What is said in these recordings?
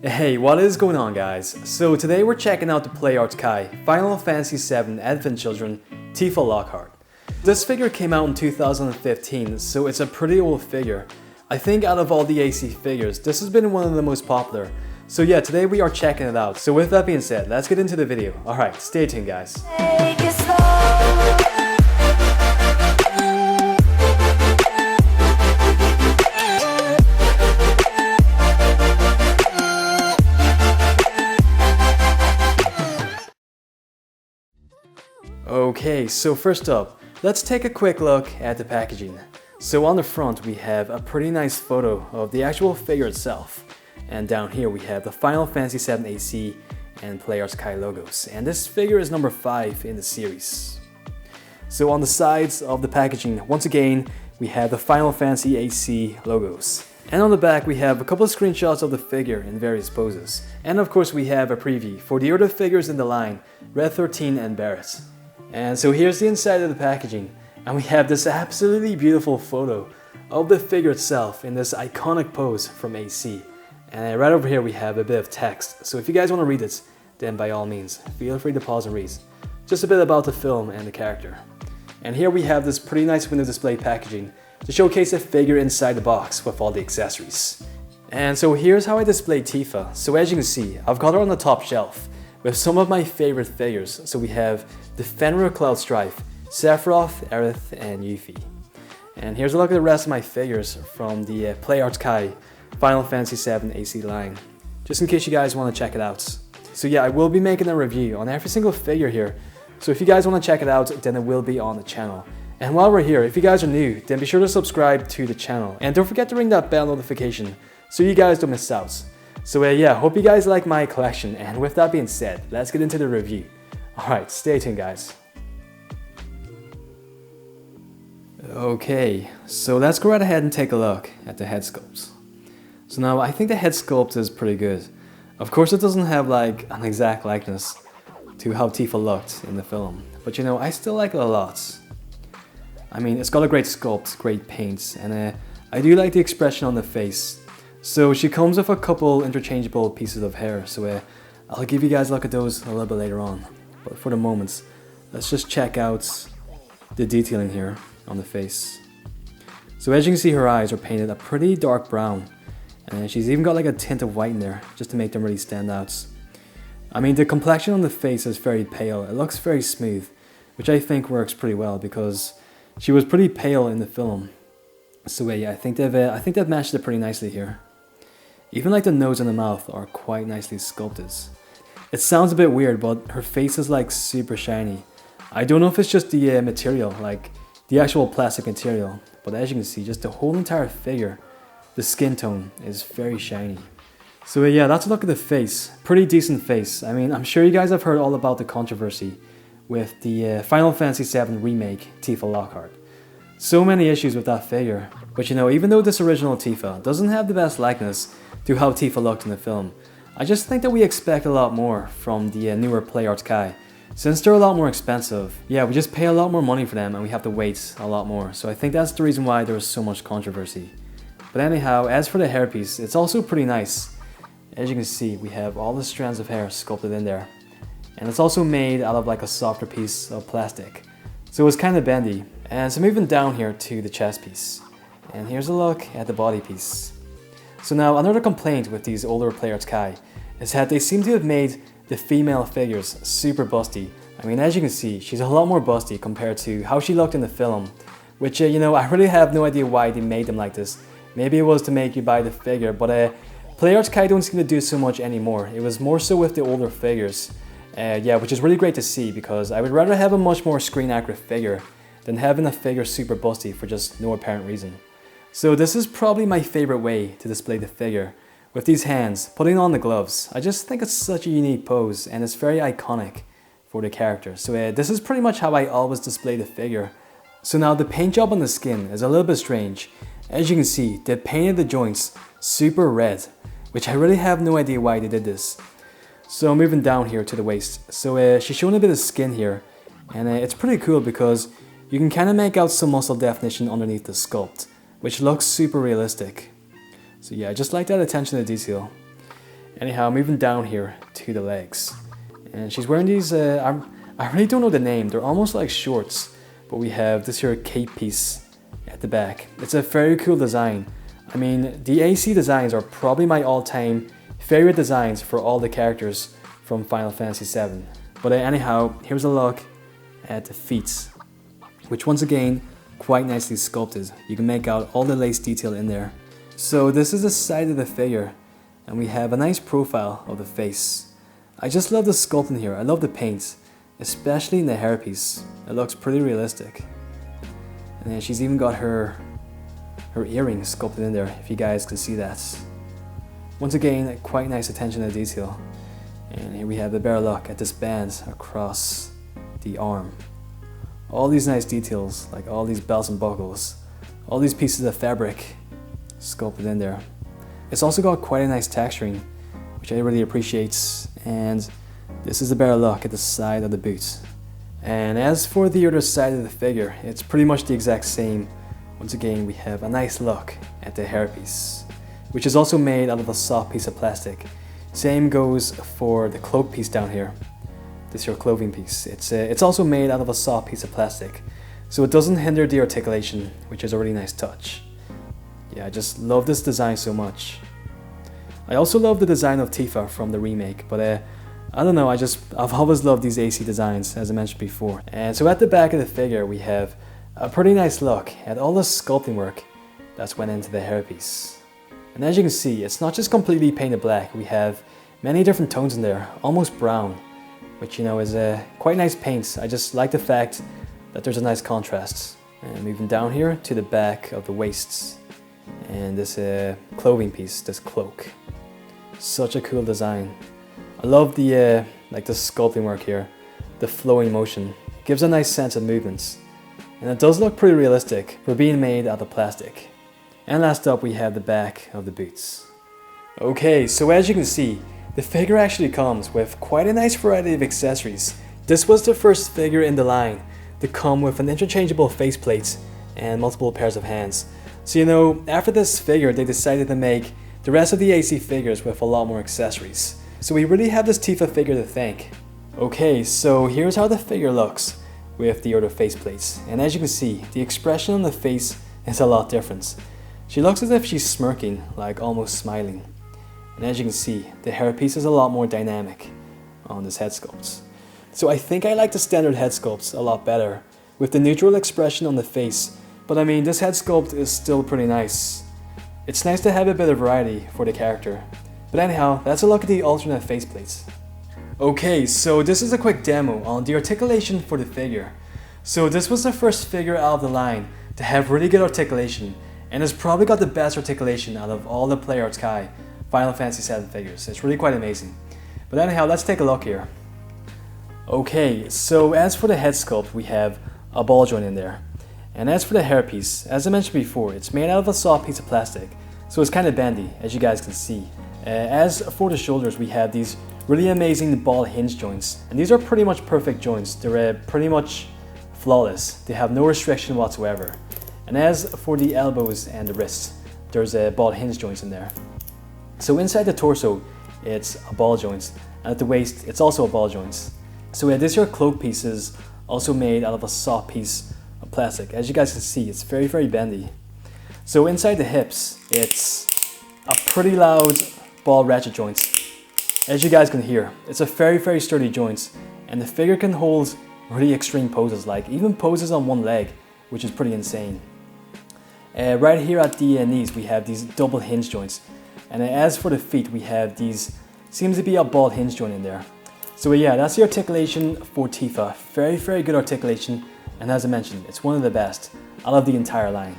Hey, what is going on, guys? So today we're checking out the Play Arts Kai Final Fantasy VII Advent Children Tifa Lockhart. This figure came out in 2015, so it's a pretty old figure. I think out of all the AC figures, this has been one of the most popular. So yeah, today we are checking it out. So with that being said, let's get into the video. Alright, stay tuned, guys. Okay, so first up, let's take a quick look at the packaging. So on the front we have a pretty nice photo of the actual figure itself. And down here we have the Final Fantasy VII AC and Play Arts Kai logos. And this figure is number 5 in the series. So on the sides of the packaging, once again, we have the Final Fantasy AC logos. And on the back we have a couple of screenshots of the figure in various poses. And of course we have a preview for the other figures in the line, Red 13 and Barret. And so here's the inside of the packaging, and we have this absolutely beautiful photo of the figure itself in this iconic pose from AC. And right over here we have a bit of text, so if you guys want to read it, then by all means, feel free to pause and read. Just a bit about the film and the character. And here we have this pretty nice window display packaging to showcase the figure inside the box with all the accessories. And so here's how I display Tifa. So as you can see, I've got her on the top shelf with some of my favorite figures. So we have the Fenrir Cloud Strife, Sephiroth, Aerith, and Yuffie. And here's a look at the rest of my figures from the Play Arts Kai Final Fantasy VII AC line, just in case you guys want to check it out. So yeah, I will be making a review on every single figure here, so if you guys want to check it out, then it will be on the channel. And while we're here, if you guys are new, then be sure to subscribe to the channel, and don't forget to ring that bell notification so you guys don't miss out. So yeah, hope you guys like my collection, and with that being said, let's get into the review. Alright, stay tuned, guys. Okay, so let's go right ahead and take a look at the head sculpts. So now, I think the head sculpt is pretty good. Of course it doesn't have like an exact likeness to how Tifa looked in the film, but you know, I still like it a lot. I mean, it's got a great sculpt, great paints, and I do like the expression on the face. So she comes with a couple interchangeable pieces of hair, so I'll give you guys a look at those a little bit later on. But for the moment, let's just check out the detailing here on the face. So as you can see, her eyes are painted a pretty dark brown, and she's even got like a tint of white in there just to make them really stand out. I mean, the complexion on the face is very pale. It looks very smooth, which I think works pretty well because she was pretty pale in the film. So yeah, I think they've matched it pretty nicely here. Even like the nose and the mouth are quite nicely sculpted. It sounds a bit weird, but her face is like super shiny. I don't know if it's just the material, like the actual plastic material, but as you can see, just the whole entire figure, the skin tone is very shiny. So yeah, that's a look at the face. Pretty decent face. I mean, I'm sure you guys have heard all about the controversy with the Final Fantasy VII Remake Tifa Lockhart. So many issues with that figure, but you know, even though this original Tifa doesn't have the best likeness to how Tifa looked in the film, I just think that we expect a lot more from the newer Play Arts Kai. Since they're a lot more expensive, yeah, we just pay a lot more money for them and we have to wait a lot more. So I think that's the reason why there was so much controversy. But anyhow, as for the hairpiece, it's also pretty nice. As you can see, we have all the strands of hair sculpted in there. And it's also made out of like a softer piece of plastic. So it's kind of bendy. And so moving down here to the chest piece. And here's a look at the body piece. So now, another complaint with these older Play Arts Kai is that they seem to have made the female figures super busty. I mean, as you can see, she's a lot more busty compared to how she looked in the film, which, you know, I really have no idea why they made them like this. Maybe it was to make you buy the figure, but Play Arts Kai don't seem to do so much anymore. It was more so with the older figures. Yeah, which is really great to see, because I would rather have a much more screen accurate figure than having a figure super busty for just no apparent reason. So this is probably my favorite way to display the figure. With these hands, putting on the gloves, I just think it's such a unique pose and it's very iconic for the character. So this is pretty much how I always display the figure. So now the paint job on the skin is a little bit strange. As you can see, they painted the joints super red, which I really have no idea why they did this. So moving down here to the waist. So she's showing a bit of skin here, and it's pretty cool because you can kind of make out some muscle definition underneath the sculpt, which looks super realistic. So yeah, I just like that attention to detail. Anyhow, moving down here to the legs. And she's wearing these, I really don't know the name, they're almost like shorts. But we have this here cape piece at the back. It's a very cool design. I mean, the AC designs are probably my all-time favorite designs for all the characters from Final Fantasy VII. But anyhow, here's a look at the feet, which once again, quite nicely sculpted. You can make out all the lace detail in there. So this is the side of the figure, and we have a nice profile of the face. I just love the sculpting here. I love the paint, especially in the hairpiece. It looks pretty realistic. And then she's even got her earrings sculpted in there, if you guys can see that. Once again, quite nice attention to detail. And here we have a better look at this band across the arm. All these nice details, like all these belts and buckles, all these pieces of fabric sculpted in there. It's also got quite a nice texturing, which I really appreciate. And this is a better look at the side of the boot. And as for the other side of the figure, it's pretty much the exact same. Once again, we have a nice look at the hairpiece, which is also made out of a soft piece of plastic. Same goes for the cloak piece down here. This here clothing piece. It's also made out of a soft piece of plastic, so it doesn't hinder the articulation, which is a really nice touch. Yeah, I just love this design so much. I also love the design of Tifa from the remake, but I don't know, I've always loved these AC designs, as I mentioned before. And so at the back of the figure, we have a pretty nice look at all the sculpting work that's went into the hairpiece. And as you can see, it's not just completely painted black. We have many different tones in there, almost brown, which is quite nice paints. I just like the fact that there's a nice contrast. And moving down here to the back of the waists, and this clothing piece, this cloak. Such a cool design. I love the sculpting work here, the flowing motion. It gives a nice sense of movements. And it does look pretty realistic for being made out of plastic. And last up we have the back of the boots. Okay, so as you can see, the figure actually comes with quite a nice variety of accessories. This was the first figure in the line to come with an interchangeable faceplate and multiple pairs of hands. So after this figure they decided to make the rest of the AC figures with a lot more accessories. So we really have this Tifa figure to thank. Okay, so here's how the figure looks with the other faceplates. And as you can see, the expression on the face is a lot different. She looks as if she's smirking, like almost smiling. And as you can see, the hairpiece is a lot more dynamic on this head sculpt. So I think I like the standard head sculpts a lot better, with the neutral expression on the face. But I mean, this head sculpt is still pretty nice. It's nice to have a bit of variety for the character. But anyhow, let's look at the alternate faceplates. Okay, so this is a quick demo on the articulation for the figure. So this was the first figure out of the line to have really good articulation, and has probably got the best articulation out of all the PlayArts Kai Final Fantasy VII figures. It's really quite amazing. But anyhow, let's take a look here. Okay, so as for the head sculpt, we have a ball joint in there. And as for the hairpiece, as I mentioned before, it's made out of a soft piece of plastic, so it's kind of bendy, as you guys can see. As for the shoulders, we have these really amazing ball hinge joints, and these are pretty much perfect joints. They're pretty much flawless. They have no restriction whatsoever. And as for the elbows and the wrists, there's ball hinge joints in there. So inside the torso, it's a ball joint, and at the waist, it's also a ball joint. So this here cloak piece is also made out of a soft piece of plastic. As you guys can see, it's very, very bendy. So inside the hips, it's a pretty loud ball ratchet joint. As you guys can hear, it's a very, very sturdy joint, and the figure can hold really extreme poses, like even poses on one leg, which is pretty insane. Right here at the knees, we have these double hinge joints, and as for the feet, we have these, seems to be a ball hinge joint in there. So yeah, that's the articulation for Tifa. Very, very good articulation, and as I mentioned, it's one of the best out of the entire line.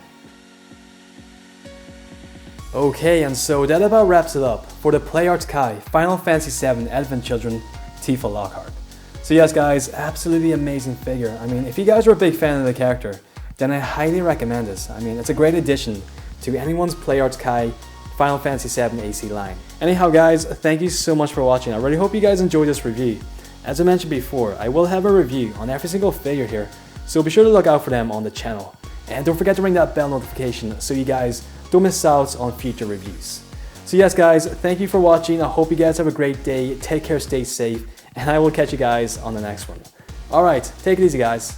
Okay, and so that about wraps it up for the PlayArts Kai Final Fantasy VII Advent Children Tifa Lockhart. So yes guys, absolutely amazing figure. I mean, if you guys are a big fan of the character, then I highly recommend this. I mean, it's a great addition to anyone's PlayArts Kai Final Fantasy VII AC line. Anyhow guys, thank you so much for watching. I really hope you guys enjoyed this review. As I mentioned before, I will have a review on every single figure here, so be sure to look out for them on the channel. And don't forget to ring that bell notification so you guys don't miss out on future reviews. So yes guys, thank you for watching. I hope you guys have a great day. Take care, stay safe, and I will catch you guys on the next one. Alright, take it easy guys.